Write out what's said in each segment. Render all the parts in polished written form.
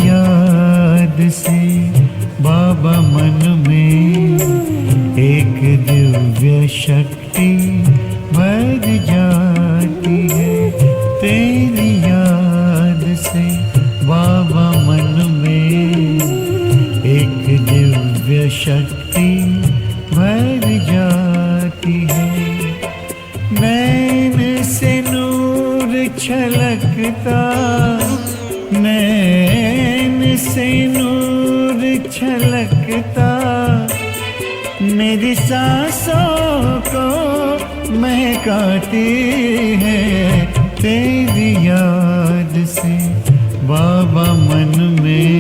याद से बाबा मन में एक दिव्य शक्ति भर जाती है। तेरी याद से बाबा मन में एक दिव्य शक्ति भर जाती है। नैन से नूर छलकता, नैन से नूर छलकता, मेरी सांसों को महकाती है। तेरी याद से बाबा मन में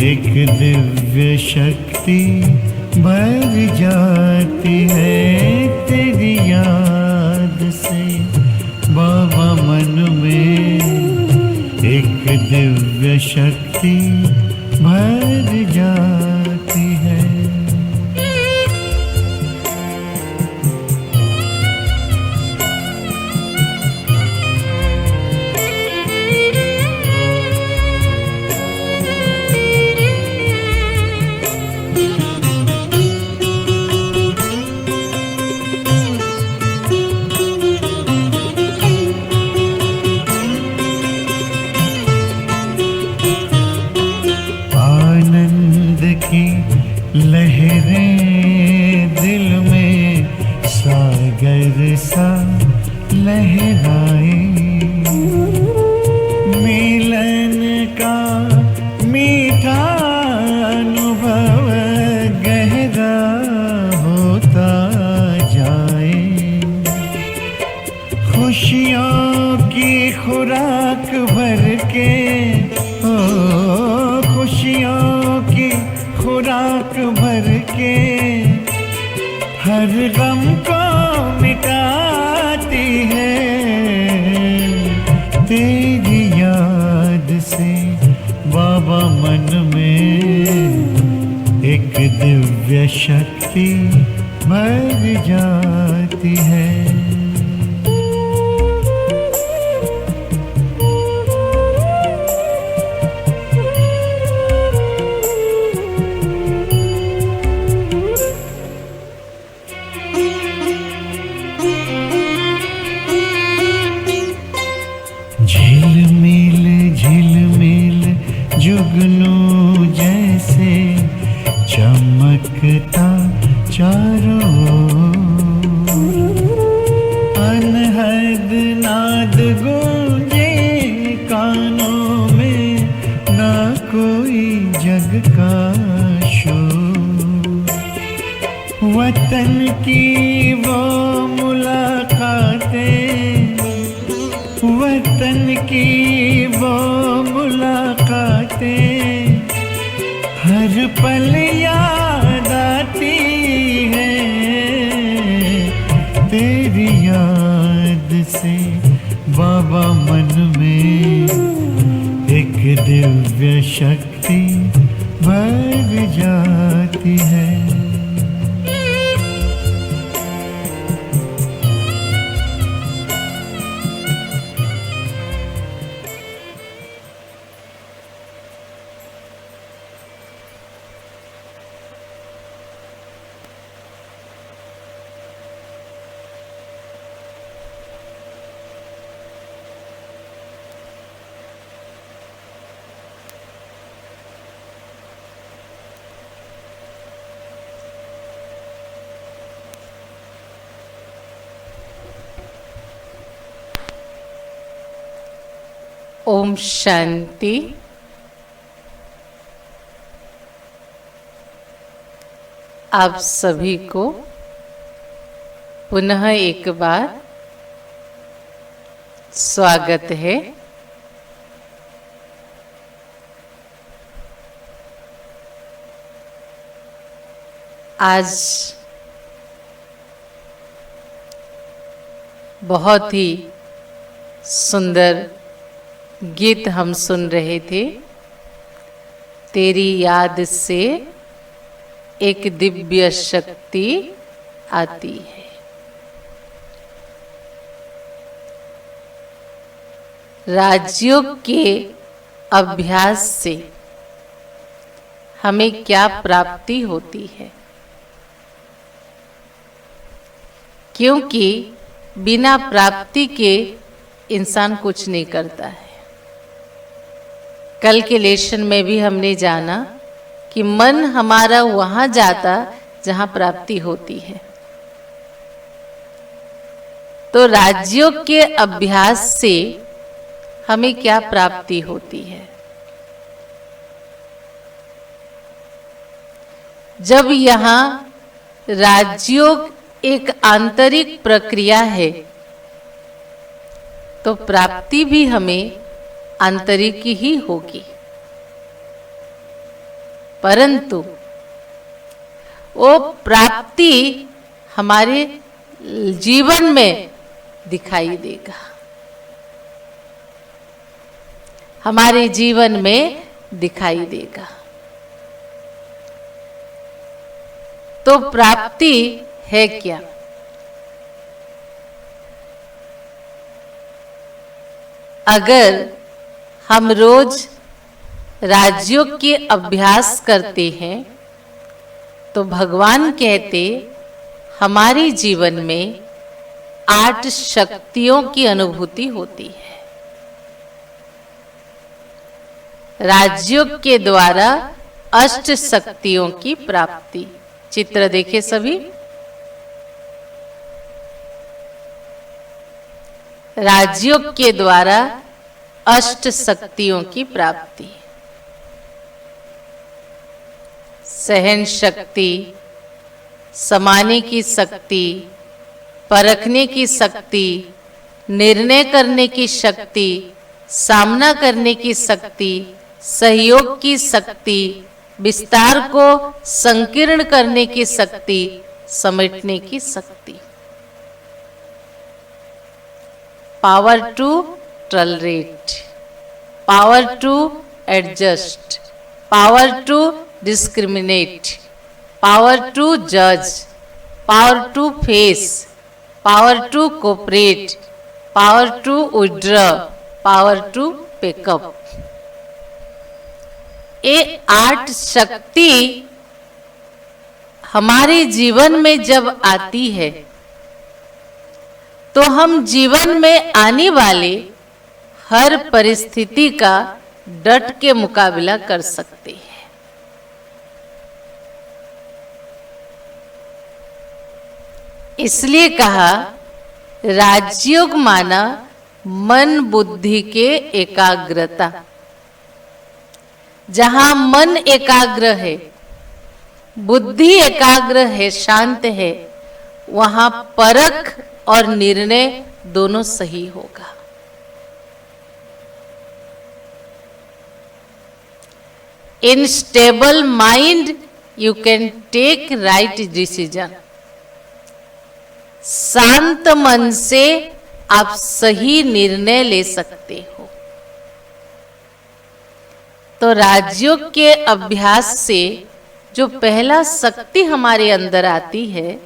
एक दिव्य शक्ति भर जाती है। तेरी याद से बाबा मन में एक दिव्य शक्ति भर जाती है। लहरें दिल में सागर सा लहराए, मिलन का मीठा अनुभव गहरा होता जाए। खुशियों की खुराक भर के, खुशियों की खुराक भर के हर गम को मिटाती है। तेरी याद से बाबा मन में एक दिव्य शक्ति भर जाती है। झिलमिल झिलमिल जुगनू जैसे चमकता चारों ओर, अनहद नाद गूंजे कानों में, ना कोई जग का शोर। वतन की वो मुलाकातें, वतन की वो मुलाकातें हर पल याद आती है। तेरी याद से बाबा मन में एक दिव्य शक्ति भर जाती है। ओम शांति। आप सभी को पुनः एक बार स्वागत है। आज बहुत ही सुंदर गीत हम सुन रहे थे। तेरी याद से एक दिव्य शक्ति आती है। राजयोग के अभ्यास से हमें क्या प्राप्ति होती है, क्योंकि बिना प्राप्ति के इंसान कुछ नहीं करता है। कल के लेसन में भी हमने जाना कि मन हमारा वहां जाता जहां प्राप्ति होती है। तो राजयोग के अभ्यास से हमें क्या प्राप्ति होती है? जब यहाँ राजयोग एक आंतरिक प्रक्रिया है तो प्राप्ति भी हमें आंतरिक ही होगी, परंतु वो प्राप्ति हमारे जीवन में दिखाई देगा, हमारे जीवन में दिखाई देगा। तो प्राप्ति है क्या? अगर हम रोज राजयोग के अभ्यास करते हैं तो भगवान कहते हमारे जीवन में 8 शक्तियों की अनुभूति होती है। राजयोग के द्वारा 8 शक्तियों की प्राप्ति। चित्र देखे सभी। राजयोग के द्वारा 8 शक्तियों की प्राप्ति। सहन शक्ति, समाने की शक्ति, परखने की शक्ति, निर्णय करने की शक्ति, सामना करने की शक्ति, सहयोग की शक्ति, विस्तार को संकीर्ण करने की शक्ति, समेटने की शक्ति। Power to tolerate, power to adjust, power to discriminate, power to जज, power to face, power to cooperate, power to withdraw, power to pick up. ये 8 शक्ति हमारे जीवन में जब आती है तो हम जीवन में आने वाले हर परिस्थिति का डट के मुकाबला कर सकते हैं। इसलिए कहा राजयोग माना मन बुद्धि के एकाग्रता। जहां मन एकाग्र है, बुद्धि एकाग्र है, शांत है, वहां परख और निर्णय दोनों सही होगा। In stable mind you can take right decision. शांत मन से आप सही निर्णय ले सकते हो। तो राजयोग के अभ्यास से जो पहला शक्ति हमारे अंदर आती है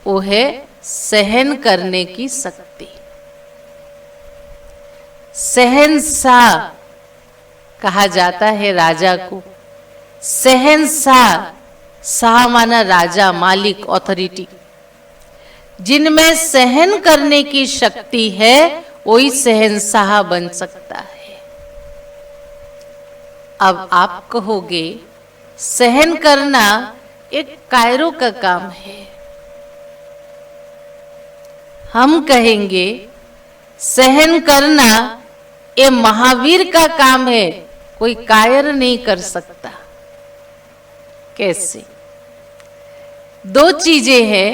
वो है सहन करने की शक्ति। सहनशाह कहा जाता है राजा को। सहनशाह, शाह माना राजा, मालिक, ऑथोरिटी। जिनमें सहन करने की शक्ति है वही सहनशाह बन सकता है। अब आप कहोगे सहन करना एक कायरों का काम है। हम कहेंगे सहन करना ये महावीर का काम है, कोई कायर नहीं कर सकता। कैसे? 2 चीजें हैं,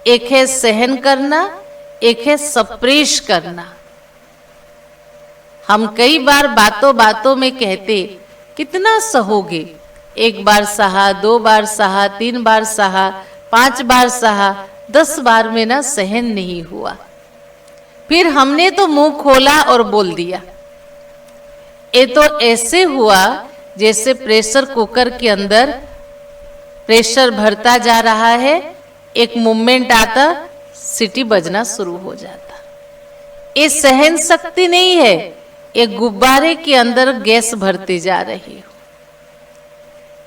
एक है सहन करना, एक है सप्रेश करना। हम कई बार बातों बातों में कहते कितना सहोगे, 1 बार सहा, 2 बार सहा, 3 बार सहा, 5 बार सहा, 10 बार में ना सहन नहीं हुआ। फिर हमने तो मुंह खोला और बोल दिया। ये तो ऐसे हुआ जैसे प्रेशर कुकर के अंदर प्रेशर भरता जा रहा है, एक मूवमेंट आता, सीटी बजना शुरू हो जाता। ये सहन शक्ति नहीं है, एक गुब्बारे के अंदर गैस भरते जा रही हो।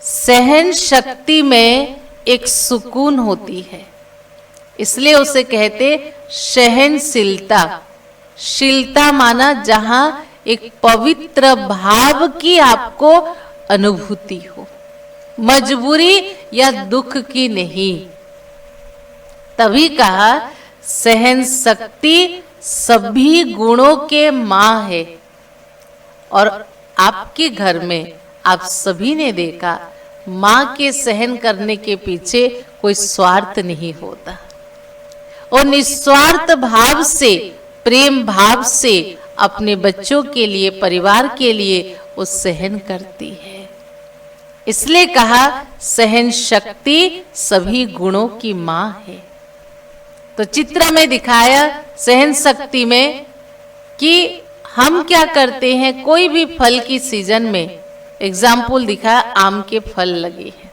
सहन शक्ति में एक सुकून होती है, इसलिए उसे कहते सहनशीलता। शीलता माना जहां एक पवित्र भाव की आपको अनुभूति हो, मजबूरी या दुख की नहीं। तभी कहा सहन शक्ति सभी गुणों के मां है। और आपके घर में आप सभी ने देखा, मां के सहन करने के पीछे कोई स्वार्थ नहीं होता। और निस्वार्थ भाव से, प्रेम भाव से अपने बच्चों के लिए, परिवार के लिए वो सहन करती है। इसलिए कहा सहन शक्ति सभी गुणों की मां है। तो चित्र में दिखाया सहन शक्ति में कि हम क्या करते हैं। कोई भी फल की सीजन में, एग्जाम्पल दिखा, आम के फल लगे हैं।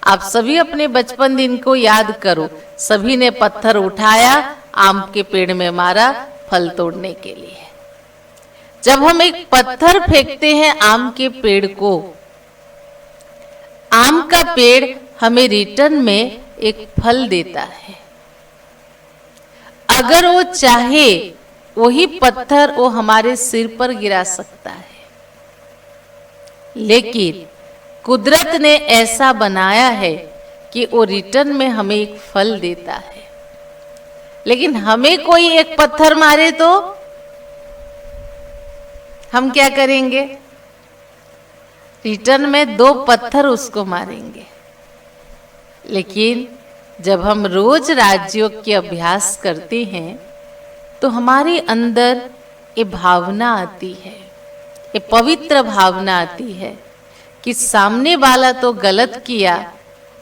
आप सभी अपने बचपन दिन को याद करो, सभी ने पत्थर उठाया, आम के पेड़ में मारा फल तोड़ने के लिए। जब हम एक पत्थर फेंकते हैं आम के पेड़ को, आम का पेड़ हमें रिटर्न में एक फल देता है। अगर वो चाहे वही पत्थर वो हमारे सिर पर गिरा सकता है, लेकिन कुदरत ने ऐसा बनाया है कि वो रिटर्न में हमें एक फल देता है। लेकिन हमें कोई एक पत्थर मारे तो हम क्या करेंगे? रिटर्न में 2 पत्थर उसको मारेंगे। लेकिन जब हम रोज राजयोग के अभ्यास करते हैं तो हमारे अंदर ये भावना आती है, ये पवित्र भावना आती है कि सामने वाला तो गलत किया,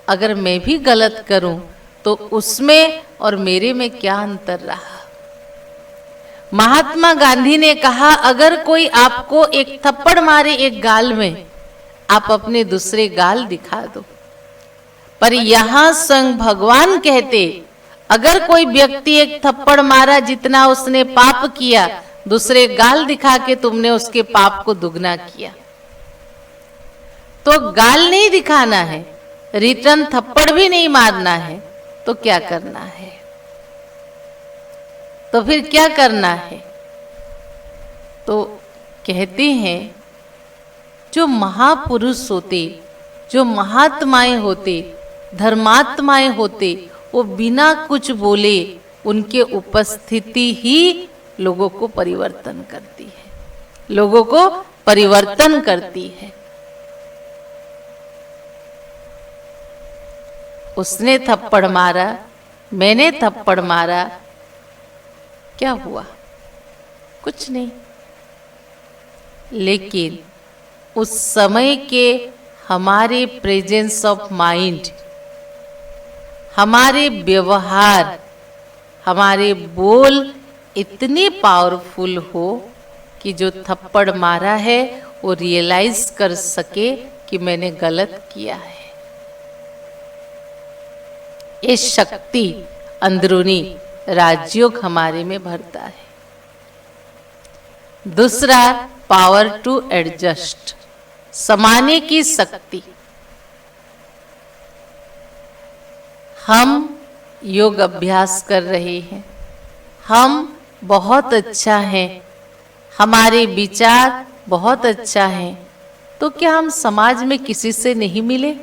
अगर मैं भी गलत करूं तो उसमें और मेरे में क्या अंतर रहा। महात्मा गांधी ने कहा, अगर कोई आपको एक थप्पड़ मारे एक गाल में, आप अपने दूसरे गाल दिखा दो। पर यहां स्वयं भगवान कहते, अगर कोई व्यक्ति एक थप्पड़ मारा जितना उसने पाप किया, दूसरे गाल दिखा के तुमने उसके पाप को दुगना किया। तो गाल नहीं दिखाना है, रिटर्न थप्पड़ भी नहीं मारना है, तो क्या करना है? तो फिर क्या करना है? तो कहते हैं जो महापुरुष होते, जो महात्माएं होते, धर्मात्माएं होते, वो बिना कुछ बोले उनके उपस्थिति ही लोगों को परिवर्तन करती है, लोगों को परिवर्तन करती है। उसने थप्पड़ मारा, मैंने थप्पड़ मारा, क्या हुआ? कुछ नहीं। लेकिन उस समय के हमारे प्रेजेंस ऑफ माइंड, हमारे व्यवहार, हमारे बोल इतने पावरफुल हो कि जो थप्पड़ मारा है वो रियलाइज कर सके कि मैंने गलत किया है। ये शक्ति अंदरूनी राजयोग हमारे में भरता है। दूसरा, पावर टू एडजस्ट, समाने की शक्ति। हम योग अभ्यास कर रहे हैं, हम बहुत अच्छा हैं, हमारे विचार बहुत अच्छा हैं, तो क्या हम समाज में किसी से नहीं मिले?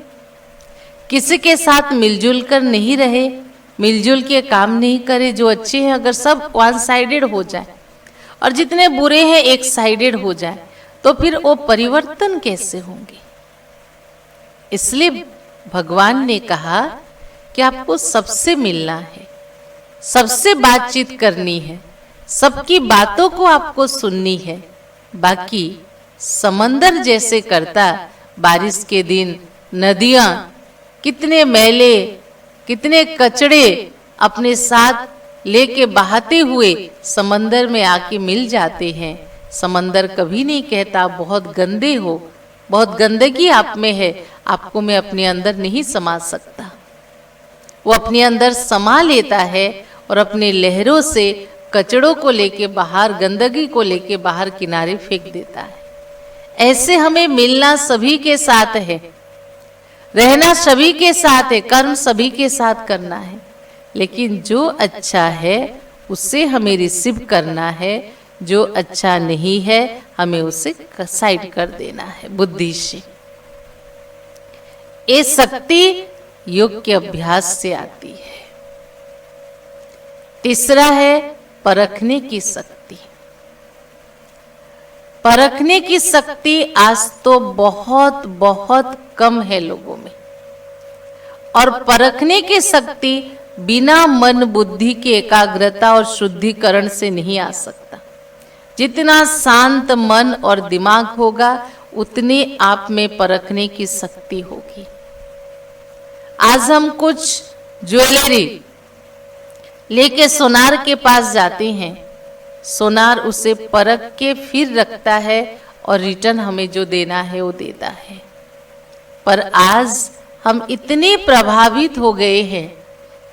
किसी के साथ मिलजुल कर नहीं रहे, मिलजुल के काम नहीं करे? जो अच्छे हैं अगर सब वन साइडेड हो जाए और जितने बुरे हैं एक साइडेड हो जाए, तो फिर वो परिवर्तन कैसे होंगे? इसलिए भगवान ने कहा कि आपको सबसे मिलना है, सबसे बातचीत करनी है, सबकी बातों को आपको सुननी है। बाकी समंदर जैसे करता, बारिश के दिन नदियां कितने मैले, कितने कचड़े अपने साथ लेके बहाते हुए समंदर में आके मिल जाते हैं। समंदर कभी नहीं कहता बहुत गंदे हो, बहुत गंदगी आप में है, आपको मैं अपने अंदर नहीं समा सकता। वो अपने अंदर समा लेता है और अपने लहरों से कचड़ों को लेके बाहर, गंदगी को लेके बाहर किनारे फेंक देता है। ऐसे हमें मिलना सभी के साथ है, रहना सभी के साथ है, कर्म सभी के साथ करना है, लेकिन जो अच्छा है उसे हमें रिसीव करना है, जो अच्छा नहीं है हमें उसे साइड कर देना है बुद्धि से। ये शक्ति योग के अभ्यास से आती है। तीसरा है परखने की शक्ति। परखने की शक्ति आज तो बहुत बहुत कम है लोगों में, और परखने की शक्ति बिना मन बुद्धि के एकाग्रता और शुद्धिकरण से नहीं आ सकता। जितना शांत मन और दिमाग होगा उतनी आप में परखने की शक्ति होगी। आज हम कुछ ज्वेलरी लेके सोनार के पास जाते हैं, सोनार उसे परख के फिर रखता है और रिटर्न हमें जो देना है वो देता है। पर आज हम इतने प्रभावित हो गए हैं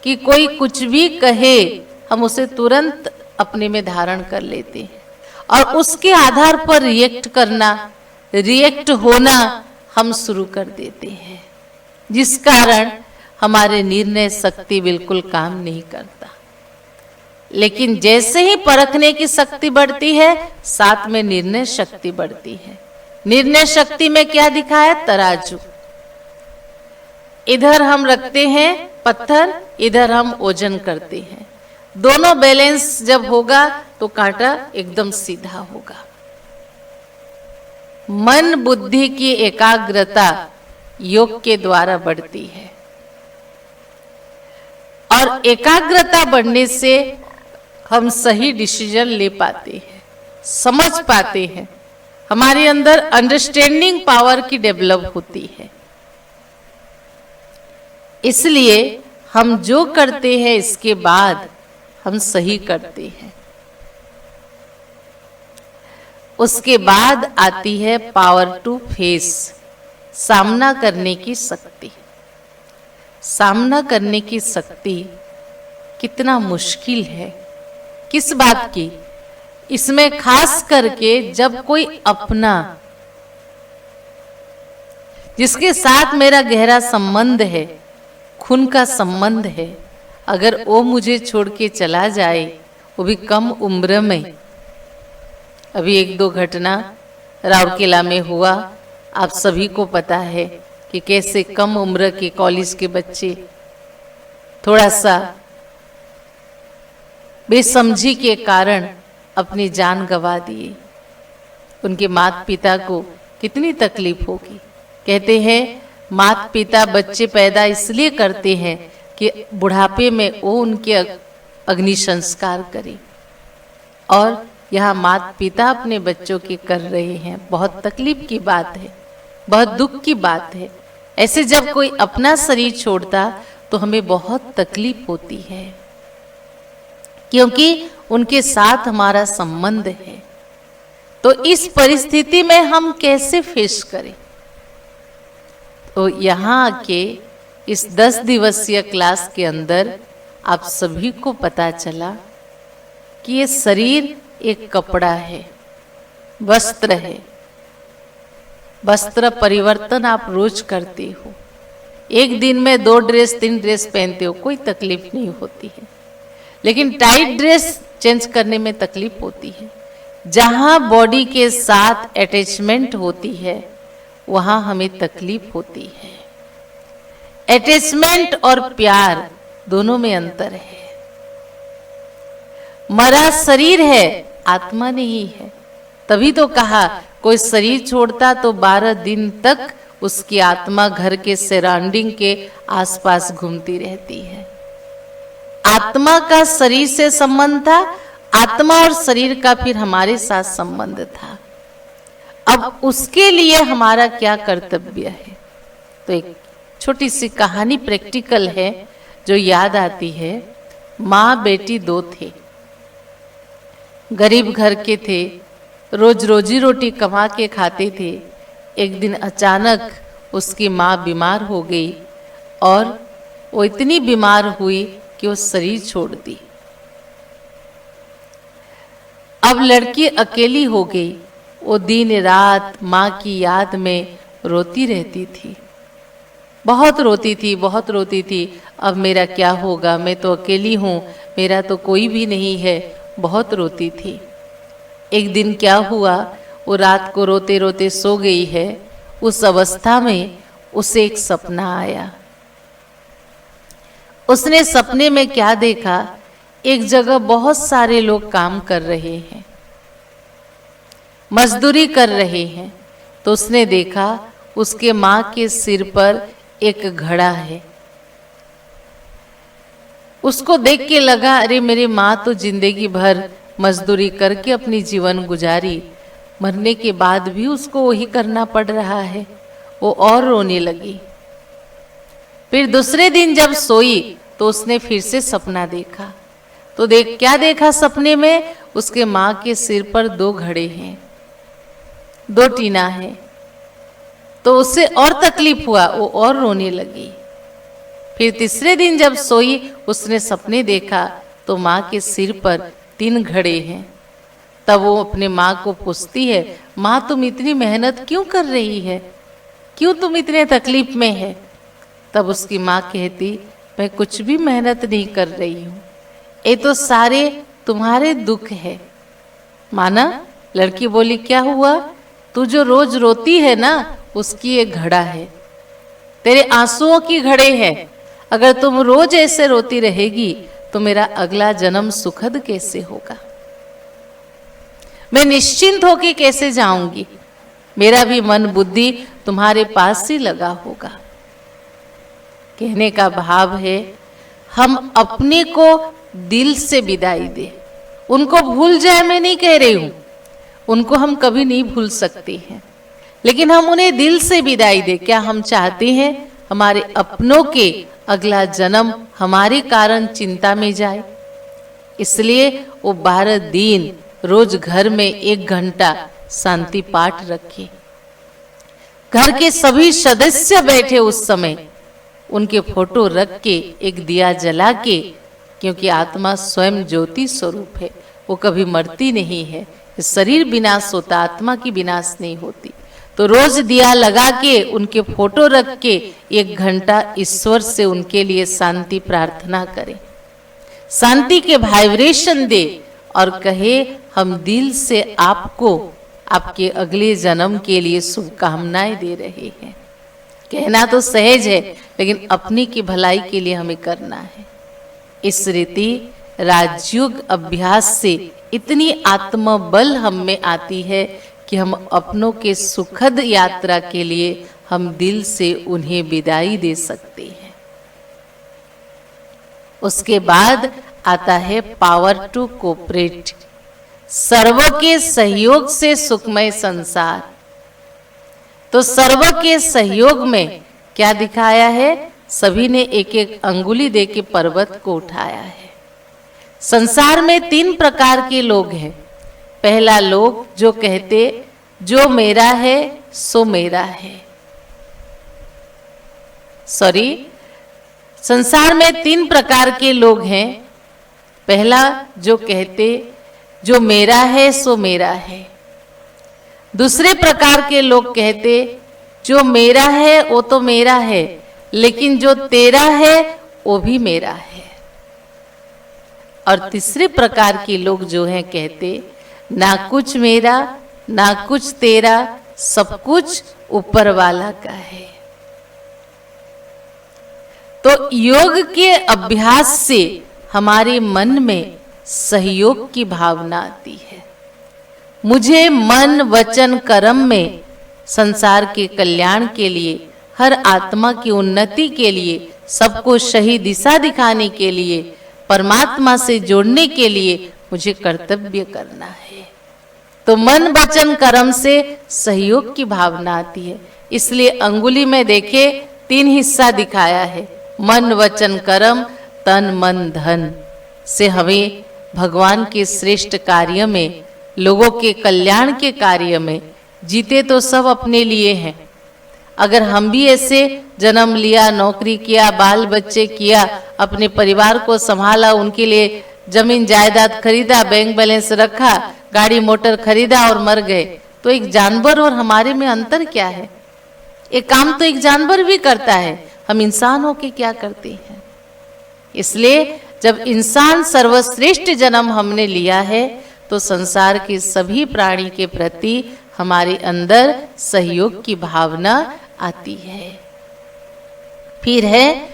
कि कोई कुछ भी कहे हम उसे तुरंत अपने में धारण कर लेते हैं और उसके आधार पर रिएक्ट होना हम शुरू कर देते हैं, जिस कारण हमारे निर्णय शक्ति बिल्कुल काम नहीं करता। लेकिन जैसे ही परखने की शक्ति बढ़ती है, साथ में निर्णय शक्ति बढ़ती है। निर्णय शक्ति में क्या दिखा है? तराजू। इधर हम रखते हैं पत्थर, इधर हम ओजन करते हैं। दोनों बैलेंस जब होगा तो कांटा एकदम सीधा होगा। मन बुद्धि की एकाग्रता योग के द्वारा बढ़ती है, और एकाग्रता बढ़ने से हम सही डिसीजन ले पाते हैं, समझ पाते हैं, हमारे अंदर अंडरस्टैंडिंग पावर की डेवलप होती है। इसलिए हम जो करते हैं इसके बाद हम सही करते हैं। उसके बाद आती है पावर टू फेस, सामना करने की शक्ति। सामना करने की शक्ति कितना मुश्किल है, किस बात की? इसमें खास करके जब कोई अपना, जिसके साथ मेरा गहरा संबंध है, खून का संबंध है, अगर वो मुझे छोड़ के चला जाए, वो भी कम उम्र में। अभी एक दो घटना राउरकेला में हुआ, आप सभी को पता है कि कैसे कम उम्र के कॉलेज के बच्चे थोड़ा सा बेसमझी के कारण अपनी जान गंवा दिए। उनके माता पिता को कितनी तकलीफ होगी। कहते हैं माता पिता बच्चे पैदा इसलिए करते हैं कि बुढ़ापे में वो उनके अग्नि संस्कार करें, और यहाँ माता पिता अपने बच्चों के कर रहे हैं। बहुत तकलीफ की बात है, बहुत दुख की बात है। ऐसे जब कोई अपना शरीर छोड़ता तो हमें बहुत तकलीफ होती है, क्योंकि उनके साथ हमारा संबंध है। तो इस परिस्थिति में हम कैसे फेस करें? तो यहाँ आके इस 10 दिवसीय क्लास के अंदर आप सभी को पता चला कि ये शरीर एक कपड़ा है, वस्त्र है। वस्त्र परिवर्तन आप रोज करते हो, एक दिन में 2 ड्रेस 3 ड्रेस पहनते हो, कोई तकलीफ नहीं होती है। लेकिन टाइट ड्रेस चेंज करने में तकलीफ होती है। जहां बॉडी के साथ अटैचमेंट होती है वहां हमें तकलीफ होती है। अटैचमेंट और प्यार दोनों में अंतर है। मरा शरीर है, आत्मा नहीं है। तभी तो कहा कोई शरीर छोड़ता तो 12 दिन तक उसकी आत्मा घर के सराउंडिंग के आसपास घूमती रहती है। आत्मा का शरीर से संबंध था, आत्मा और शरीर का फिर हमारे साथ संबंध था। अब उसके लिए हमारा क्या कर्तव्य है? तो एक छोटी सी कहानी प्रैक्टिकल है जो याद आती है। माँ बेटी 2 थे, गरीब घर के थे, रोज रोजी रोटी कमा के खाते थे। एक दिन अचानक उसकी माँ बीमार हो गई और वो इतनी बीमार हुई कि वो शरीर छोड़ दी। अब लड़की अकेली हो गई। वो दिन रात माँ की याद में रोती रहती थी, बहुत रोती थी, बहुत रोती थी। अब मेरा क्या होगा, मैं तो अकेली हूँ, मेरा तो कोई भी नहीं है, बहुत रोती थी। एक दिन क्या हुआ, वो रात को रोते रोते सो गई है। उस अवस्था में उसे एक सपना आया। उसने सपने में क्या देखा, एक जगह बहुत सारे लोग काम कर रहे हैं, मजदूरी कर रहे हैं। तो उसने देखा उसके माँ के सिर पर एक घड़ा है। उसको देख के लगा, अरे मेरी माँ तो जिंदगी भर मजदूरी करके अपनी जीवन गुजारी, मरने के बाद भी उसको वही करना पड़ रहा है। वो और रोने लगी। फिर दूसरे दिन जब सोई तो उसने फिर से सपना देखा। तो क्या देखा सपने में, उसके माँ के सिर पर 2 घड़े हैं, 2 टीना है। तो उससे और तकलीफ हुआ, वो और रोने लगी। फिर तीसरे दिन जब सोई उसने सपने देखा तो माँ के सिर पर 3 घड़े हैं। तब वो अपने माँ को पूछती है, माँ तुम इतनी मेहनत क्यों कर रही है, क्यों तुम इतने तकलीफ में है। तब उसकी माँ कहती, मैं कुछ भी मेहनत नहीं कर रही हूँ, ये तो सारे तुम्हारे दुख है। माना, लड़की बोली, क्या हुआ, तू जो रोज रोती है ना, उसकी एक घड़ा है, तेरे आंसुओं की घड़े है। अगर तुम रोज ऐसे रोती रहेगी तो मेरा अगला जन्म सुखद कैसे होगा, मैं निश्चिंत होके कैसे जाऊंगी, मेरा भी मन बुद्धि तुम्हारे पास ही लगा होगा। कहने का भाव है, हम अपने को दिल से विदाई दे। उनको भूल जाए मैं नहीं कह रही हूं, उनको हम कभी नहीं भूल सकते हैं, लेकिन हम उन्हें दिल से विदाई दे। क्या हम चाहते हैं हमारे अपनों के अगला जन्म हमारे कारण चिंता में जाए? इसलिए वो 12 दिन रोज घर में 1 घंटा शांति पाठ रखे। घर के सभी सदस्य बैठे उस समय, उनके फोटो रख के एक दिया जला के, क्योंकि आत्मा स्वयं ज्योति स्वरूप है, वो कभी मरती नहीं है। शरीर विनाश होता, आत्मा की विनाश नहीं होती। तो रोज दिया लगा के उनके फोटो रख के 1 घंटा ईश्वर से उनके लिए शांति प्रार्थना करें, शांति के वाइब्रेशन दे और कहे, हम दिल से आपको आपके अगले जन्म के लिए शुभकामनाएं दे रहे हैं। कहना तो सहज है, लेकिन अपनी की भलाई के लिए हमें करना है। इस रीति राजयोग अभ्यास से इतनी आत्मबल हम में आती है कि हम अपनों के सुखद यात्रा के लिए हम दिल से उन्हें विदाई दे सकते हैं। उसके बाद आता है पावर टू कोऑपरेट, सर्व के सहयोग से सुखमय संसार। तो सर्व के सहयोग में क्या दिखाया है, सभी ने 1-1 अंगुली दे के पर्वत को उठाया है। संसार में 3 प्रकार के लोग हैं। पहला लोग जो कहते, जो मेरा है सो मेरा है। सॉरी, संसार में 3 प्रकार के लोग हैं। पहला जो कहते, जो मेरा है सो मेरा है। दूसरे प्रकार के लोग कहते, जो मेरा है वो तो मेरा है, लेकिन जो तेरा है वो भी मेरा है। और तीसरे प्रकार के लोग जो हैं कहते, ना कुछ मेरा ना कुछ तेरा, सब कुछ ऊपर वाला का है। तो योग के अभ्यास से हमारे मन में सहयोग की भावना आती है। मुझे मन वचन कर्म में संसार के कल्याण के लिए, हर आत्मा की उन्नति के लिए, सबको सही दिशा दिखाने के लिए, परमात्मा से जोड़ने के लिए मुझे कर्तव्य करना है। तो मन वचन कर्म से सहयोग की भावना आती है। इसलिए अंगुली में देखे 3 हिस्सा दिखाया है, मन वचन कर्म, तन मन धन से हमें भगवान के श्रेष्ठ कार्य में, लोगों के कल्याण के कार्य में, जीते तो सब अपने लिए हैं। अगर हम भी ऐसे जन्म लिया, नौकरी किया, बाल बच्चे किया, अपने परिवार को संभाला, उनके लिए जमीन जायदाद खरीदा, बैंक बैलेंस रखा, गाड़ी मोटर खरीदा और मर गए, तो एक जानवर और हमारे में अंतर क्या है? एक काम तो एक जानवर भी करता है, हम इंसान होके क्या करते हैं? इसलिए जब इंसान सर्वश्रेष्ठ जन्म हमने लिया है तो संसार के सभी प्राणी के प्रति हमारे अंदर सहयोग की भावना आती है। फिर है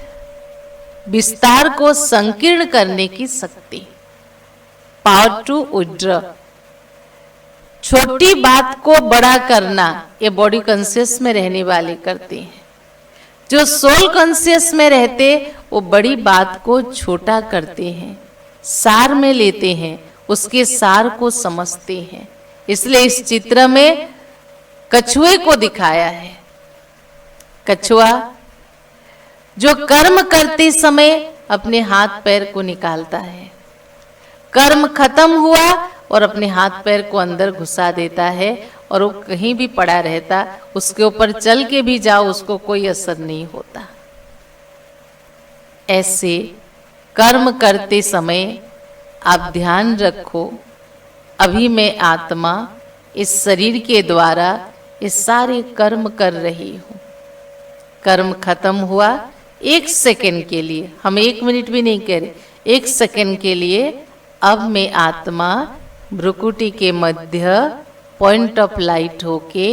विस्तार को संकीर्ण करने की शक्ति, पावर टू विड्रॉ। छोटी बात को बड़ा करना ये बॉडी कॉन्शियस में रहने वाले करते हैं। जो सोल कॉन्शियस में रहते वो बड़ी बात को छोटा करते हैं, सार में लेते हैं, उसके सार को समझते हैं। इसलिए इस चित्र में कछुए को दिखाया है। कछुआ जो कर्म करते समय अपने हाथ पैर को निकालता है, कर्म खत्म हुआ और अपने हाथ पैर को अंदर घुसा देता है और वो कहीं भी पड़ा रहता, उसके ऊपर चल के भी जाओ उसको कोई असर नहीं होता। ऐसे कर्म करते समय आप ध्यान रखो, अभी मैं आत्मा इस शरीर के द्वारा ये सारे कर्म कर रही हूं। कर्म खत्म हुआ, 1 सेकंड के लिए, हम 1 मिनट भी नहीं कह रहे, 1 सेकंड के लिए अब मैं आत्मा भ्रुकुटी के मध्य पॉइंट ऑफ लाइट होके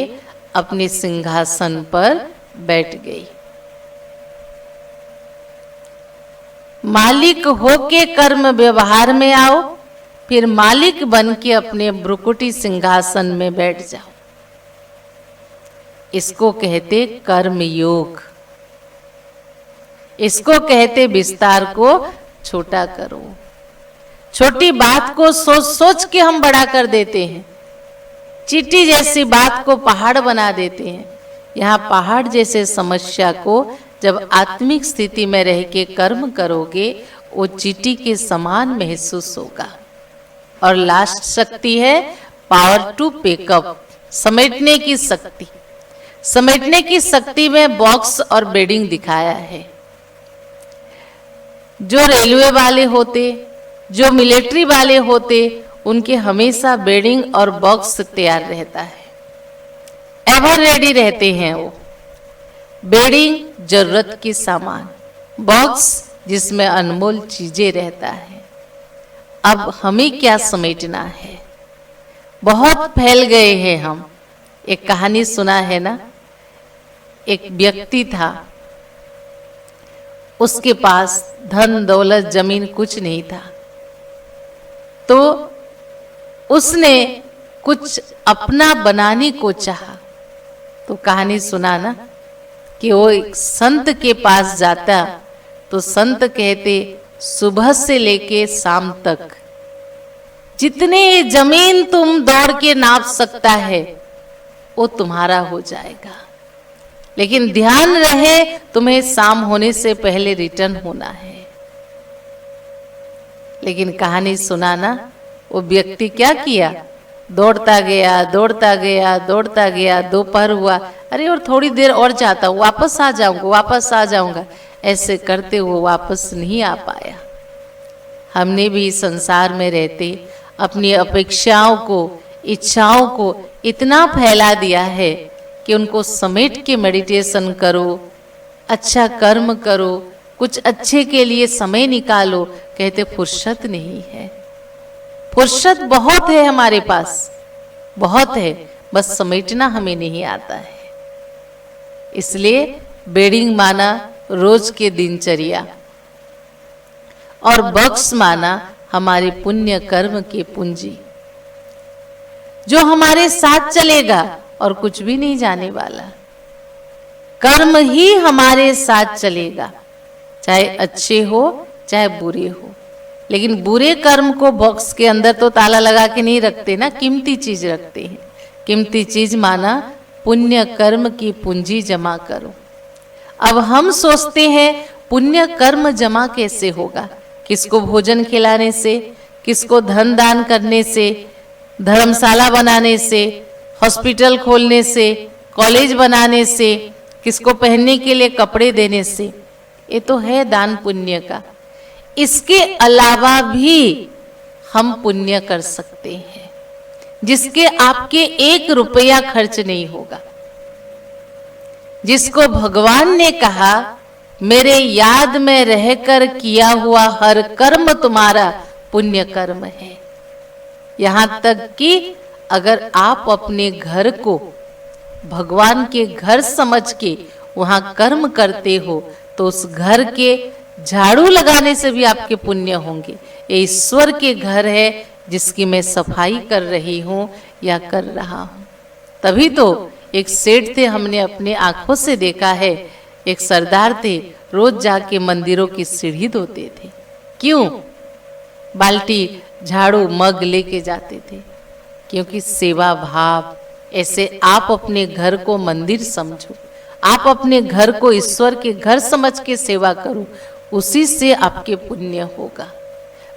अपने सिंहासन पर बैठ गई। मालिक होके कर्म व्यवहार में आओ, फिर मालिक बन के अपने भ्रुकुटी सिंहासन में बैठ जाओ। इसको कहते कर्म योग, इसको कहते विस्तार को छोटा करो। छोटी बात को सोच सोच के हम बड़ा कर देते हैं, चींटी जैसी बात को पहाड़ बना देते हैं। यहाँ पहाड़ जैसे समस्या को जब आत्मिक स्थिति में रह के कर्म करोगे वो चींटी के समान महसूस होगा। और लास्ट शक्ति है पावर टू पिकअप, समेटने की शक्ति। समेटने की शक्ति में बॉक्स और बेडिंग दिखाया है। जो रेलवे वाले होते, जो मिलिट्री वाले होते, उनके हमेशा बेडिंग और बॉक्स तैयार रहता है, एवर रेडी रहते हैं वो। बेडिंग जरूरत की सामान, बॉक्स जिसमें अनमोल चीजें रहता है। अब हमें क्या समेटना है? बहुत फैल गए हैं हम। एक कहानी सुना है ना, एक व्यक्ति था, उसके पास धन दौलत जमीन कुछ नहीं था, तो उसने कुछ अपना बनाने को चाहा। तो कहानी सुना ना कि वो एक संत के पास जाता, तो संत कहते सुबह से लेके शाम तक जितने जमीन तुम दौड़ के नाप सकता है वो तुम्हारा हो जाएगा, लेकिन ध्यान रहे तुम्हें शाम होने से पहले रिटर्न होना है। लेकिन कहानी सुना ना, वो व्यक्ति क्या किया, दौड़ता गया दौड़ता गया दौड़ता गया, दोपहर हुआ, अरे और थोड़ी देर और जाता हूँ, वापस आ जाऊंगा वापस आ जाऊंगा, ऐसे करते हुए वापस नहीं आ पाया। हमने भी संसार में रहते अपनी अपेक्षाओं को, इच्छाओं को इतना फैला दिया है कि उनको समेट के मेडिटेशन करो, अच्छा कर्म करो, कुछ अच्छे के लिए समय निकालो, कहते फुर्सत नहीं है। फुर्सत बहुत है हमारे पास, बहुत है, बस समेटना हमें नहीं आता है। इसलिए बेडिंग माना रोज के दिनचर्या, और बक्स माना हमारे पुण्य कर्म के पूंजी, जो हमारे साथ चलेगा और कुछ भी नहीं जाने वाला। कर्म ही हमारे साथ चलेगा, चाहे अच्छे हो चाहे बुरे हो। लेकिन बुरे कर्म को बॉक्स के अंदर तो ताला लगा के नहीं रखते ना, कीमती चीज रखते हैं। कीमती चीज माना पुण्य कर्म की पूंजी जमा करो। अब हम सोचते हैं पुण्य कर्म जमा कैसे होगा? किसको भोजन खिलाने से, किसको धन दान करने से, धर्मशाला बनाने से, हॉस्पिटल खोलने से, कॉलेज बनाने से, किसको पहनने के लिए कपड़े देने से। ये तो है दान पुण्य का। इसके अलावा भी हम पुण्य कर सकते हैं। जिसके आपके 1 रुपया खर्च नहीं होगा, जिसको भगवान ने कहा मेरे याद में रहकर किया हुआ हर कर्म तुम्हारा पुण्य कर्म है। यहां तक कि अगर आप अपने घर को भगवान के घर समझ के वहां कर्म करते हो तो उस घर के झाड़ू लगाने से भी आपके पुण्य होंगे। ये ईश्वर के घर है जिसकी मैं सफाई कर रही हूं या कर रहा हूं। तभी तो एक सेठ थे, हमने अपने आंखों से देखा है, एक सरदार थे, रोज जाके मंदिरों की सीढ़ी धोते थे। क्यों? बाल्टी, झाड़ू, मग लेके जाते थे, क्योंकि सेवा भाव। ऐसे आप अपने घर को मंदिर समझो, आप अपने घर को ईश्वर के घर समझ के सेवा करो, उसी से आपके पुण्य होगा।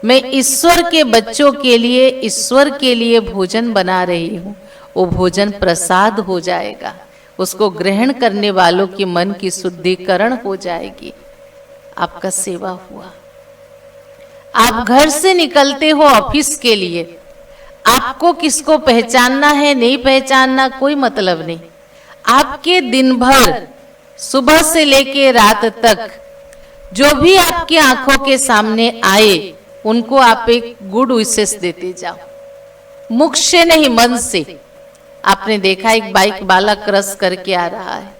मैं ईश्वर के बच्चों के लिए, ईश्वर के लिए भोजन बना रही हूँ, वो भोजन प्रसाद हो जाएगा, उसको ग्रहण करने वालों के मन की शुद्धिकरण हो जाएगी, आपका सेवा हुआ। आप घर से निकलते हो ऑफिस के लिए, आपको किसको पहचानना है नहीं पहचानना कोई मतलब नहीं। आपके दिन भर सुबह से लेके रात तक जो भी आपकी आंखों के सामने आए उनको आप एक गुड विशेष देते जाओ, मुख से नहीं मन से। आपने देखा एक बाइक वाला क्रॉस करके आ रहा है,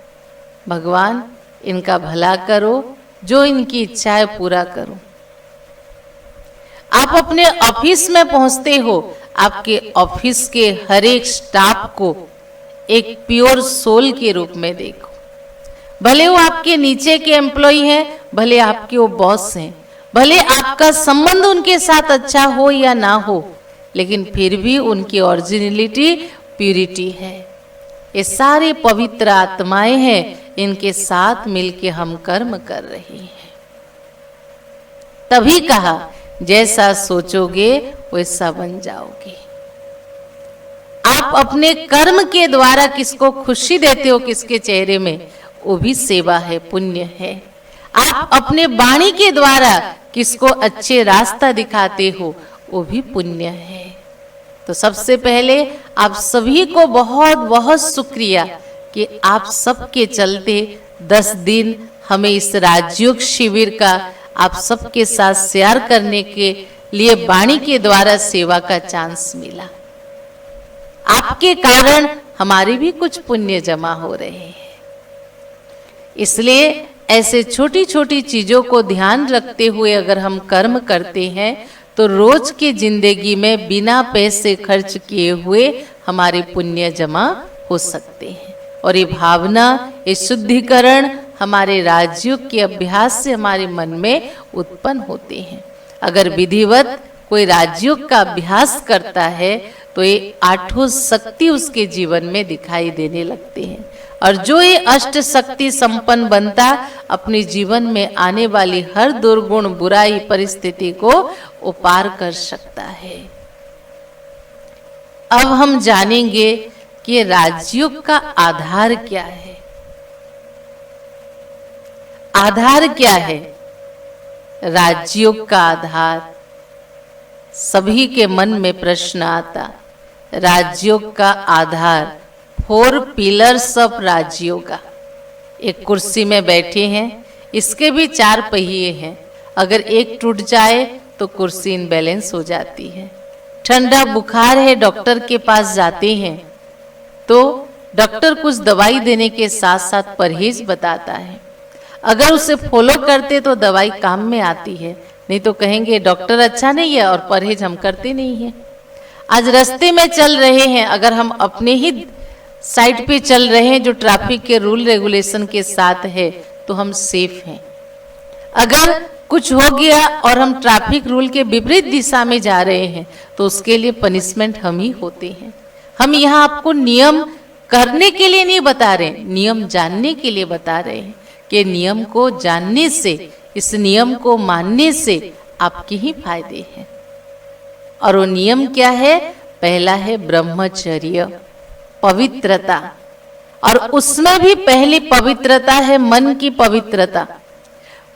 भगवान इनका भला करो, जो इनकी इच्छा है पूरा करो। आप अपने ऑफिस में पहुंचते हो, आपके ऑफिस के हर एक स्टाफ को एक प्योर सोल के रूप में देखो। भले वो आपके नीचे के एम्प्लॉय हैं, भले आपके वो बॉस हैं, भले आपका संबंध उनके साथ अच्छा हो या ना हो, लेकिन फिर भी उनकी ओरिजिनलिटी प्यूरिटी है। ये सारे पवित्र आत्माएं हैं, इनके साथ मिलके हम कर्म कर रहे हैं। तभी कहा जैसा सोचोगे वैसा बन जाओगे। आप अपने कर्म के द्वारा किसको खुशी देते हो, किसके चेहरे में, वो भी सेवा है, पुण्य है। आप अपने वाणी के द्वारा किसको अच्छे रास्ता दिखाते हो, वो भी पुण्य है। तो सबसे पहले आप सभी को बहुत बहुत शुक्रिया कि आप सबके चलते 10 दिन हमें इस राजयोग शिविर का आप सबके साथ शेयर करने के लिए वाणी के द्वारा सेवा का चांस मिला। आपके कारण हमारे भी कुछ पुण्य जमा हो रहे हैं। इसलिए ऐसे छोटी छोटी चीजों को ध्यान रखते हुए अगर हम कर्म करते हैं तो रोज की जिंदगी में बिना पैसे खर्च किए हुए हमारे पुण्य जमा हो सकते हैं। और ये भावना, ये शुद्धिकरण हमारे राजयोग के अभ्यास से हमारे मन में उत्पन्न होते हैं। अगर विधिवत कोई राजयोग का अभ्यास करता है तो ये 8 शक्ति उसके जीवन में दिखाई देने लगते हैं। और जो ये अष्ट शक्ति संपन्न बनता, अपने जीवन में आने वाली हर दुर्गुण बुराई परिस्थिति को वो पार कर सकता है। अब हम जानेंगे कि राजयोग का आधार क्या है। आधार क्या है? राजयोग का आधार, सभी के मन में प्रश्न आता। राजयोग का आधार 4 पिलर्स ऑफ राजयोगा। एक कुर्सी में बैठे हैं, इसके भी 4 पहिए हैं। अगर एक टूट जाए तो कुर्सी इनबैलेंस हो जाती है। ठंडा बुखार है, डॉक्टर के पास जाते हैं तो डॉक्टर कुछ दवाई देने के साथ साथ परहेज बताता है। अगर उसे फॉलो करते तो दवाई काम में आती है, नहीं तो कहेंगे डॉक्टर अच्छा नहीं है और परहेज हम करते नहीं हैं। आज रास्ते में चल रहे हैं, अगर हम अपने ही साइड पे चल रहे हैं जो ट्रैफिक के रूल रेगुलेशन के साथ है तो हम सेफ हैं। अगर कुछ हो गया और हम ट्रैफिक रूल के विपरीत दिशा में जा रहे हैं तो उसके लिए पनिशमेंट हम ही होते हैं। हम यहाँ आपको नियम करने के लिए नहीं बता रहे, नियम जानने के लिए बता रहे हैं कि नियम को जानने से, इस नियम को मानने से आपके ही फायदे हैं। और वो नियम क्या है? पहला है ब्रह्मचर्य, पवित्रता। और उसमें भी पहली पवित्रता है मन की पवित्रता।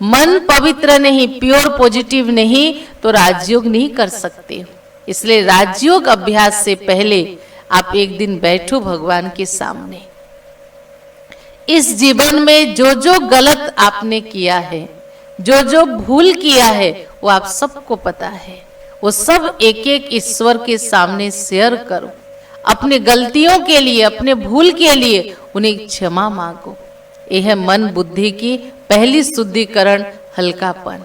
मन पवित्र नहीं, प्योर पॉजिटिव नहीं तो राजयोग नहीं कर सकते। इसलिए राजयोग अभ्यास से पहले आप एक दिन बैठो भगवान के सामने। इस जीवन में जो जो गलत आपने किया है, जो जो भूल किया है, वो आप सबको पता है। वो सब एक एक ईश्वर के सामने शेयर करो। अपने गलतियों के लिए, अपने भूल के लिए उन्हें क्षमा मांगो। यह है मन बुद्धि की पहली शुद्धिकरण, हल्कापन।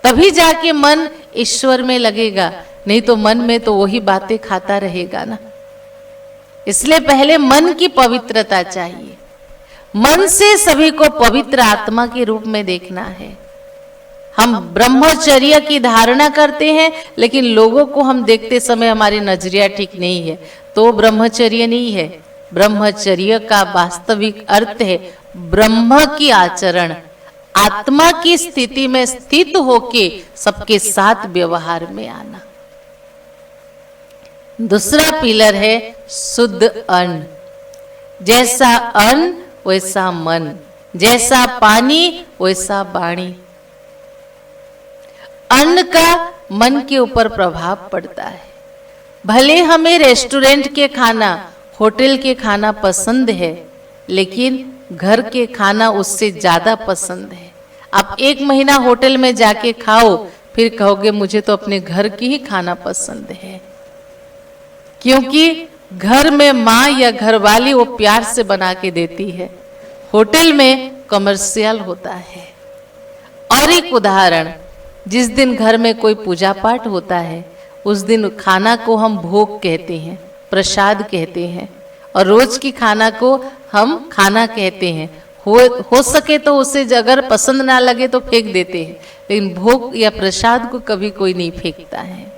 तभी जाके मन ईश्वर में लगेगा, नहीं तो मन में तो वही बातें खाता रहेगा ना। इसलिए पहले मन की पवित्रता चाहिए। मन से सभी को पवित्र आत्मा के रूप में देखना है। हम ब्रह्मचर्य की धारणा करते हैं, लेकिन लोगों को हम देखते समय हमारी नजरिया ठीक नहीं है, तो ब्रह्मचर्य नहीं है। ब्रह्मचर्य का वास्तविक अर्थ है ब्रह्म की आचरण, आत्मा की स्थिति में स्थित होके सबके साथ व्यवहार में आना। दूसरा पिलर है शुद्ध अन्न। जैसा अन्न वैसा मन, जैसा पानी वैसा वाणी। अन्न का मन के ऊपर प्रभाव पड़ता है। भले हमें रेस्टोरेंट के खाना, होटल के खाना पसंद है, लेकिन घर के खाना उससे ज्यादा पसंद है। आप 1 महीना होटल में जाके खाओ, फिर कहोगे मुझे तो अपने घर की ही खाना पसंद है, क्योंकि घर में माँ या घरवाली वो प्यार से बना के देती है। होटल में कमर्शियल होता है। और एक उदाहरण, जिस दिन घर में कोई पूजा पाठ होता है, उस दिन खाना को हम भोग कहते हैं, प्रसाद कहते हैं, और रोज की खाना को हम खाना कहते हैं। हो सके तो उसे अगर पसंद ना लगे तो फेंक देते हैं, लेकिन भोग या प्रसाद को कभी कोई नहीं फेंकता है।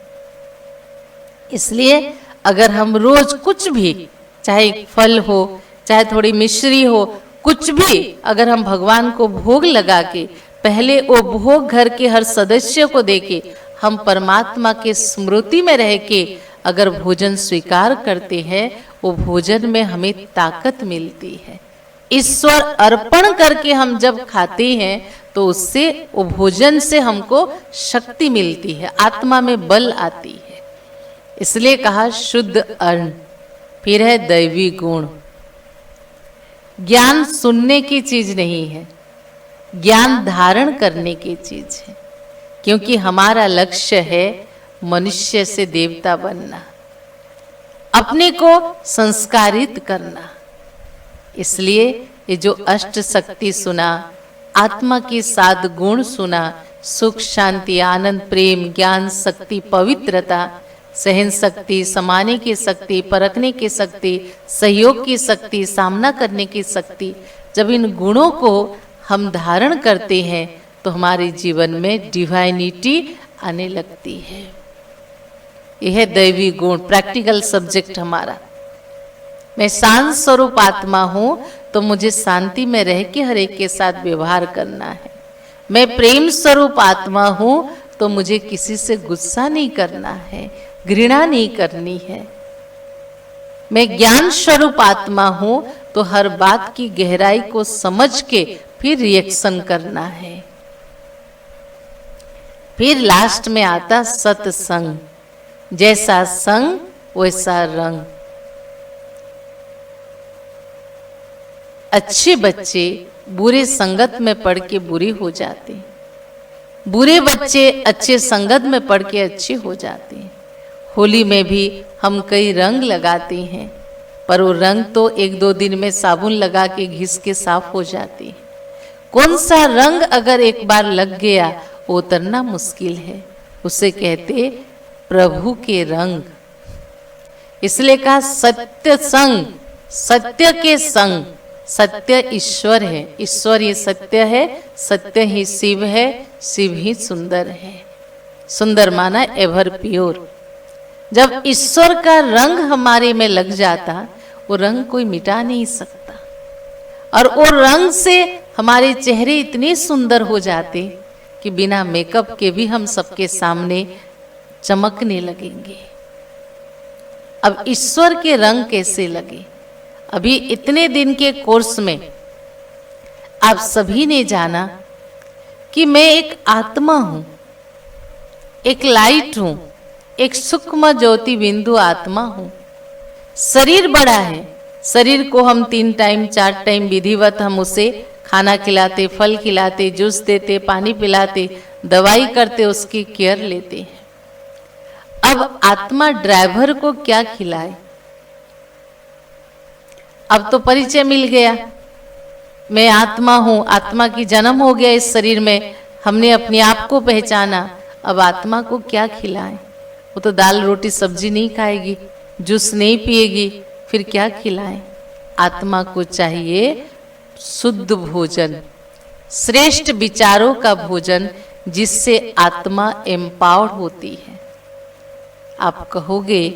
इसलिए अगर हम रोज कुछ भी, चाहे फल हो, चाहे थोड़ी मिश्री हो, कुछ भी अगर हम भगवान को भोग लगा के पहले वो भोग घर के हर सदस्य को देके हम परमात्मा के स्मृति में रह के अगर भोजन स्वीकार करते हैं, वो भोजन में हमें ताकत मिलती है। ईश्वर अर्पण करके हम जब खाते हैं तो उससे, वो भोजन से हमको शक्ति मिलती है, आत्मा में बल आती है। इसलिए कहा शुद्ध अन्न। फिर है दैवी गुण। ज्ञान सुनने की चीज नहीं है, ज्ञान धारण करने की चीज है, क्योंकि हमारा लक्ष्य है मनुष्य से देवता बनना, अपने को संस्कारित करना। इसलिए ये जो अष्ट शक्ति सुना, आत्मा की 7 गुण सुना, सुख, शांति, आनंद, प्रेम, ज्ञान, शक्ति, पवित्रता, सहन शक्ति, समाने की शक्ति, परखने की शक्ति, सहयोग की शक्ति, सामना करने की शक्ति, जब इन गुणों को हम धारण करते हैं तो हमारे जीवन में डिवाइनिटी आने लगती है। यह है दैवी गुण, प्रैक्टिकल सब्जेक्ट हमारा। मैं शांत स्वरूप आत्मा हूं तो मुझे शांति में रह के हर एक के साथ व्यवहार करना है। मैं प्रेम स्वरूप आत्मा हूं तो मुझे किसी से गुस्सा नहीं करना है, घृणा नहीं करनी है। मैं ज्ञान स्वरूप आत्मा हूं तो हर बात की गहराई को समझ के फिर रिएक्शन करना है। फिर लास्ट में आता सत्संग। जैसा संग वैसा रंग। अच्छे बच्चे बुरे संगत में पढ़ के बुरे हो जाते हैं, बुरे बच्चे अच्छे संगत में पढ़ के अच्छे हो जाते हैं। होली में भी हम कई रंग लगाते हैं, पर वो रंग तो 1-2 दिन में साबुन लगा के घिस के साफ हो जाती है। कौन सा रंग अगर एक बार लग गया वो उतरना मुश्किल है, उसे कहते प्रभु के रंग। इसलिए कहा सत्य संग, सत्य के संग। सत्य ईश्वर है, ईश्वर ही सत्य है, सत्य ही शिव है, शिव ही सुंदर है। सुंदर माना एवर प्योर। जब ईश्वर का रंग हमारे में लग जाता, वो रंग कोई मिटा नहीं सकता, और वो रंग से हमारे चेहरे इतने सुंदर हो जाते कि बिना मेकअप के भी हम सबके सामने चमकने लगेंगे। अब ईश्वर के रंग कैसे लगे? अभी इतने दिन के कोर्स में आप सभी ने जाना कि मैं एक आत्मा हूं, एक लाइट हूं, एक सूक्ष्म ज्योति बिंदु आत्मा हूं। शरीर बड़ा है, शरीर को हम 3 टाइम 4 टाइम विधिवत हम उसे खाना खिलाते, फल खिलाते, जूस देते, पानी पिलाते, दवाई करते, उसकी केयर लेते हैं। अब आत्मा ड्राइवर को क्या खिलाए? अब तो परिचय मिल गया, मैं आत्मा हूं, आत्मा की जन्म हो गया इस शरीर में, हमने अपने आप को पहचाना। अब आत्मा को क्या खिलाएं? वो तो दाल रोटी सब्जी नहीं खाएगी, जूस नहीं पिएगी, फिर क्या खिलाएं? आत्मा को चाहिए शुद्ध भोजन, श्रेष्ठ विचारों का भोजन, जिससे आत्मा एम्पावर्ड होती है। आप कहोगे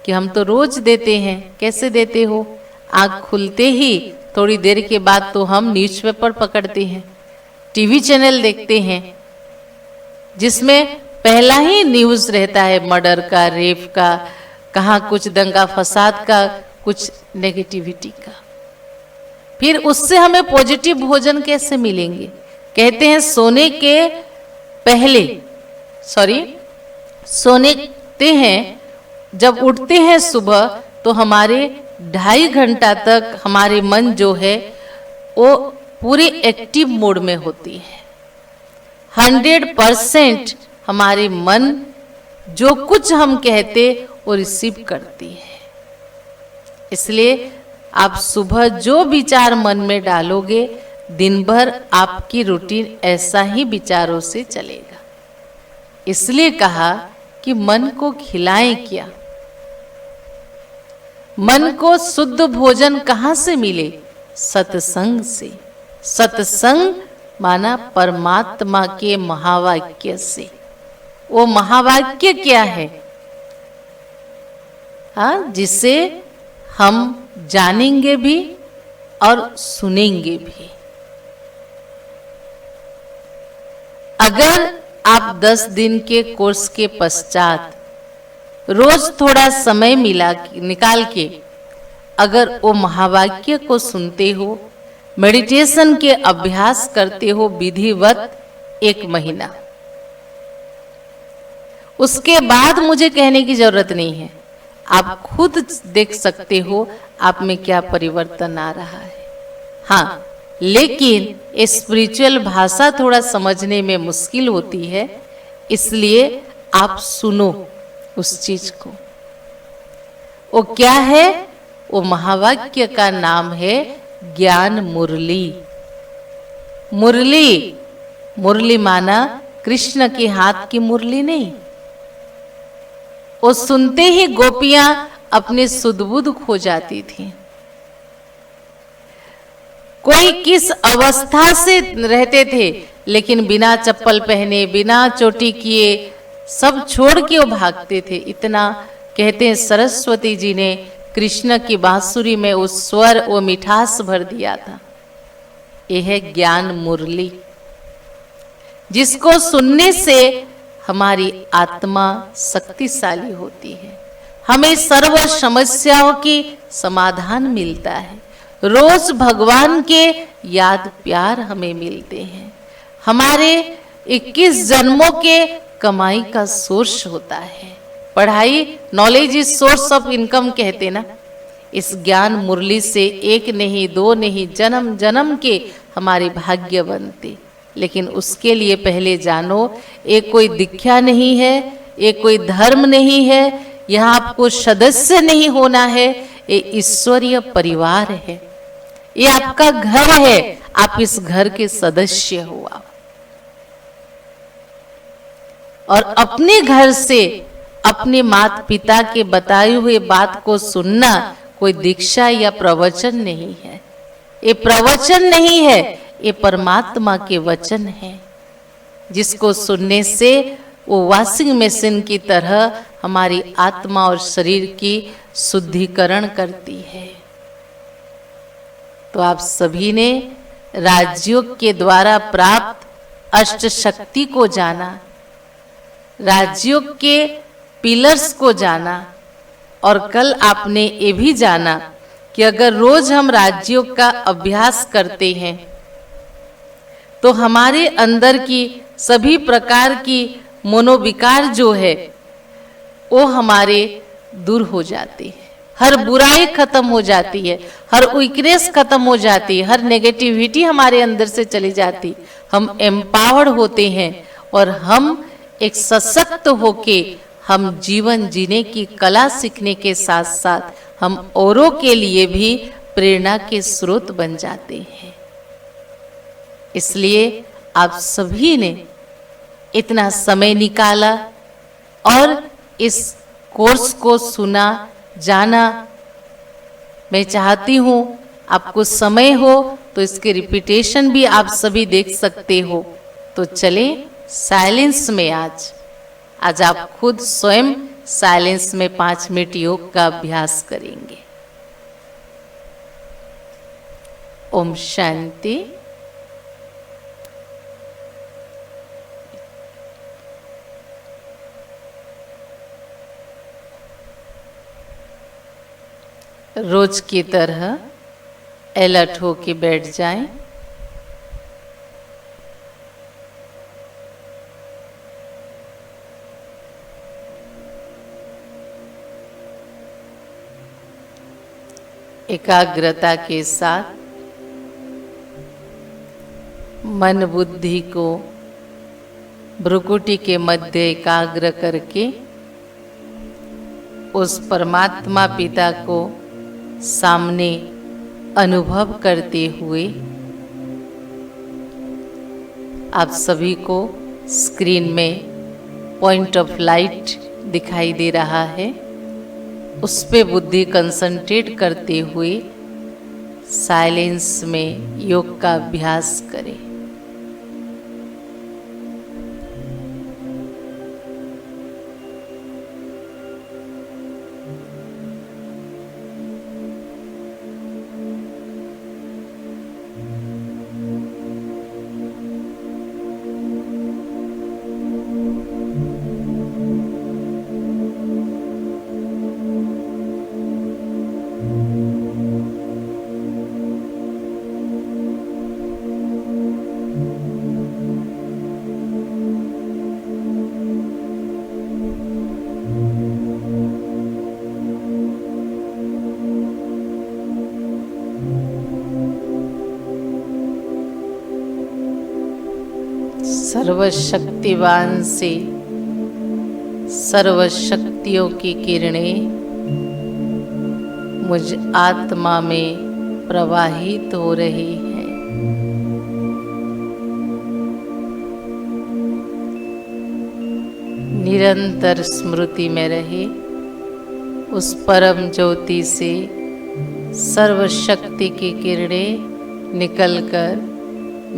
कि हम तो रोज देते हैं। कैसे देते हो? आंख खुलते ही थोड़ी देर के बाद तो हम न्यूज़पेपर पकड़ते हैं, टीवी चैनल देखते हैं, जिसमें पहला ही न्यूज़ रहता है मर्डर का, रेप का, कहाँ कुछ दंगा फसाद का, कुछ नेगेटिविटी का। फिर उससे हमें पॉजिटिव भोजन कैसे मिलेंगे? कहते हैं सोने के पहले, सोते हैं, जब उठते हैं सुबह तो हमारे 2.5 घंटा तक हमारे मन जो है वो पूरी एक्टिव मोड में होती है। 100% हमारे मन जो कुछ हम कहते वो रिसीव करती है। इसलिए आप सुबह जो विचार मन में डालोगे, दिन भर आपकी रूटीन ऐसा ही विचारों से चलेगा। इसलिए कहा कि मन को खिलाएं क्या? मन को शुद्ध भोजन कहाँ से मिले? सत्संग से। सत्संग माना परमात्मा के महावाक्य से। वो महावाक्य क्या है? हाँ, जिसे हम जानेंगे भी और सुनेंगे भी। अगर आप 10 दिन के कोर्स के पश्चात रोज थोड़ा समय निकाल के अगर वो महावाक्य को सुनते हो, मेडिटेशन के अभ्यास करते हो विधिवत 1 महीना, उसके बाद मुझे कहने की जरूरत नहीं है, आप खुद देख सकते हो आप में क्या परिवर्तन आ रहा है। हाँ, लेकिन स्पिरिचुअल भाषा थोड़ा समझने में मुश्किल होती है, इसलिए आप सुनो उस चीज को। वो क्या है? वो महावाक्य का नाम है ज्ञान मुरली। मुरली, मुरली माना कृष्ण के हाथ की मुरली नहीं। वो सुनते ही गोपियां अपने सुध-बुध खो जाती थी। कोई किस अवस्था से रहते थे, लेकिन बिना चप्पल पहने, बिना चोटी किए, सब छोड़ के वो भागते थे। इतना कहते हैं सरस्वती जी ने कृष्ण की बांसुरी में वो स्वर, वो मिठास भर दिया था। यह है ज्ञान मुरली, जिसको सुनने से हमारी आत्मा शक्तिशाली होती है। हमें सर्व समस्याओं की समाधान मिलता है। रोज भगवान के याद प्यार हमें मिलते हैं। हमारे 21 जन्मों के कमाई का सोर्स होता है। पढ़ाई, knowledge is source of income कहते ना। इस ज्ञान मुरली से 1 नहीं 2 नहीं, जन्म जन्म के हमारे भाग्य बनते। लेकिन उसके लिए पहले जानो, ये कोई दीक्षा नहीं है, ये कोई धर्म नहीं है, यहाँ आपको सदस्य नहीं होना है, ये ईश्वरीय परिवार है, ये आपका घर है, आप इस घर के सदस्य हो। और अपने घर से अपने माता पिता के बताए हुए बात को सुनना कोई दीक्षा या प्रवचन नहीं है। ये प्रवचन नहीं है, ये परमात्मा के वचन है, जिसको सुनने से वो वॉशिंग मशीन की तरह हमारी आत्मा और शरीर की शुद्धिकरण करती है। तो आप सभी ने राजयोग के द्वारा प्राप्त अष्ट शक्ति को जाना, राजयोग के पिलर्स को जाना, और कल आपने ये भी जाना कि अगर रोज हम राजयोग का अभ्यास करते हैं तो हमारे अंदर की सभी प्रकार की मनोविकार जो है वो हमारे दूर हो जाती है, हर बुराई खत्म हो जाती है, हर वीकनेस खत्म हो जाती है, हर नेगेटिविटी हमारे अंदर से चली जाती, हम एम्पावर्ड होते हैं और हम एक सशक्त होके हम जीवन जीने की कला सीखने के साथ साथ हम औरों के लिए भी प्रेरणा के स्रोत बन जाते हैं। इसलिए आप सभी ने इतना समय निकाला और इस कोर्स को सुना, जाना। मैं चाहती हूँ आपको समय हो तो इसके रिपीटेशन भी आप सभी देख सकते हो। तो चले साइलेंस में आज आप खुद स्वयं साइलेंस में 5 मिनट योग का अभ्यास करेंगे। ओम शांति। रोज की तरह अलर्ट होके बैठ जाएं। एकाग्रता के साथ मन बुद्धि को भ्रुकुटी के मध्य एकाग्र करके उस परमात्मा पिता को सामने अनुभव करते हुए आप सभी को स्क्रीन में पॉइंट ऑफ लाइट दिखाई दे रहा है, उस पे बुद्धि कंसंट्रेट करते हुए साइलेंस में योग का अभ्यास करें। सर्वशक्तिवान से सर्वशक्तियों की किरणें मुझ आत्मा में प्रवाहित हो रही हैं। निरंतर स्मृति में रहे उस परम ज्योति से सर्वशक्ति की किरणें निकलकर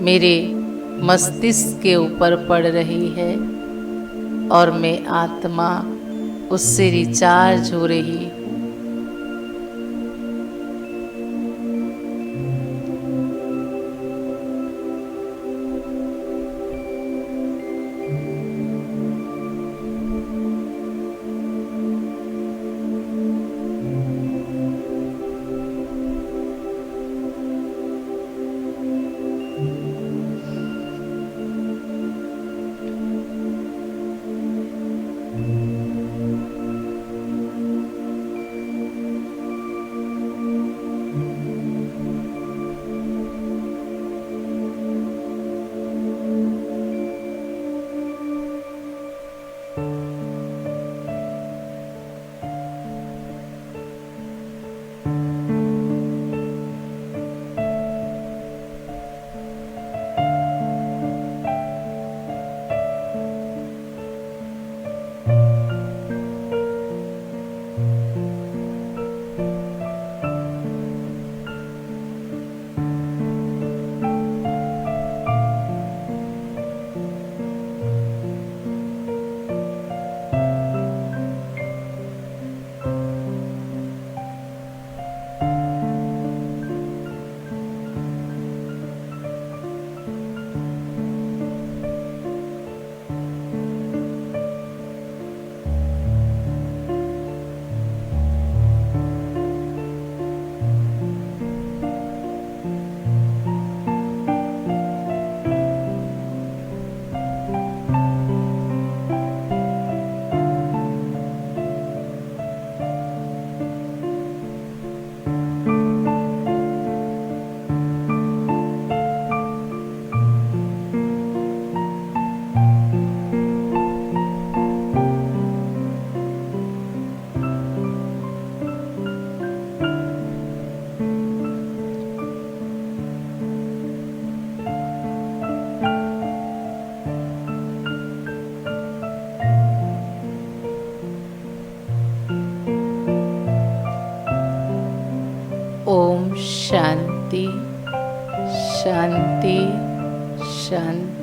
मेरे मस्तिष्क के ऊपर पड़ रही है और मैं आत्मा उससे रिचार्ज हो रही हूँ। ओम शांति शांति शांति।